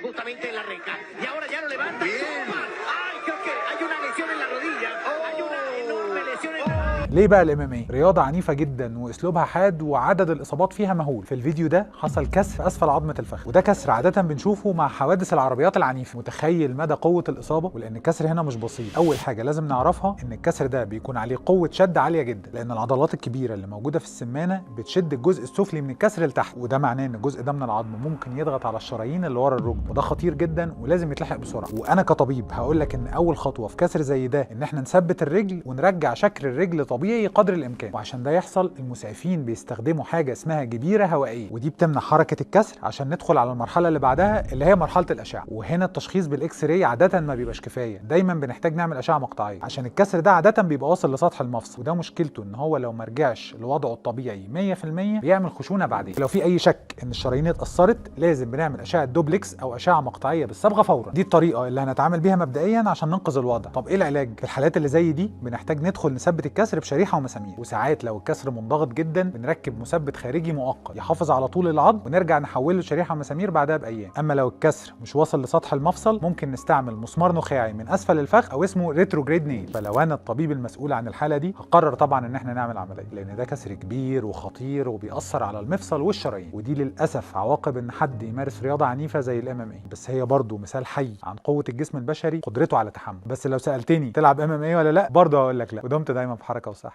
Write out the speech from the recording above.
justamente en la reja. Y ahora ya lo levanta. Bien. ¡Ay, creo que hay una lesión en la rodilla! Hay una enorme lesión en la... ليه بقى الام ام اي؟ رياضه عنيفه جدا واسلوبها حاد وعدد الاصابات فيها مهول. في الفيديو ده حصل كسر في اسفل عظمه الفخذ، وده كسر عاده بنشوفه مع حوادث العربيات العنيفه. متخيل مدى قوه الاصابه؟ ولان الكسر هنا مش بسيط، اول حاجه لازم نعرفها ان الكسر ده بيكون عليه قوه شد عاليه جدا، لان العضلات الكبيره اللي موجوده في السمانه بتشد الجزء السفلي من الكسر لتحت، وده معناه ان الجزء ده من العظم ممكن يضغط على الشرايين اللي ورا الركبه، وده خطير جدا ولازم يتلحق بسرعه. وانا كطبيب هقول لك ان اول خطوه في كسر زي ده ان احنا نثبت الرجل ونرجع شكل الرجل طبيعي قدر الامكان. وعشان ده يحصل المسعفين بيستخدموا حاجه اسمها جبيره هوائيه، ودي بتمنع حركه الكسر عشان ندخل على المرحله اللي بعدها اللي هي مرحله الاشعه. وهنا التشخيص بالاكس راي عاده ما بيبقاش كفايه، دايما بنحتاج نعمل اشعه مقطعيه عشان الكسر ده عاده بيبقى واصل لسطح المفصل، وده مشكلته ان هو لو ما رجعش لوضعه الطبيعي 100% بيعمل خشونه بعدين. لو في اي شك ان الشرايين اتاثرت لازم بنعمل اشعه دوبلكس او اشعه مقطعيه بالصبغه فورا. دي الطريقه اللي هنتعامل بيها مبدئيا عشان ننقذ الوضع. طب ايه العلاج؟ في الحالات اللي زي دي بنحتاج ندخل نثبت الكسر بشريحه ومسامير، وساعات لو الكسر منضغط جدا بنركب مثبت خارجي مؤقت يحافظ على طول العظم ونرجع نحوله لشريحه ومسامير بعدها بايام. اما لو الكسر مش واصل لسطح المفصل ممكن نستعمل مسمار نخاعي من اسفل الفخذ او اسمه ريتروجريد نيل. فلو انا الطبيب المسؤول عن الحاله دي هقرر طبعا ان احنا نعمل عمليه، لان ده كسر كبير وخطير وبيأثر على المفصل والشرايين، ودي للاسف عواقب ان حد يمارس رياضه عنيفه زي الام ام اي. بس هي برضو مثال حي عن قوه الجسم البشري قدرته على التحمل. بس لو سالتني تلعب ام ام اي ولا لا، برضه هقول لك لا. ودمت دايما في حركه وصحه.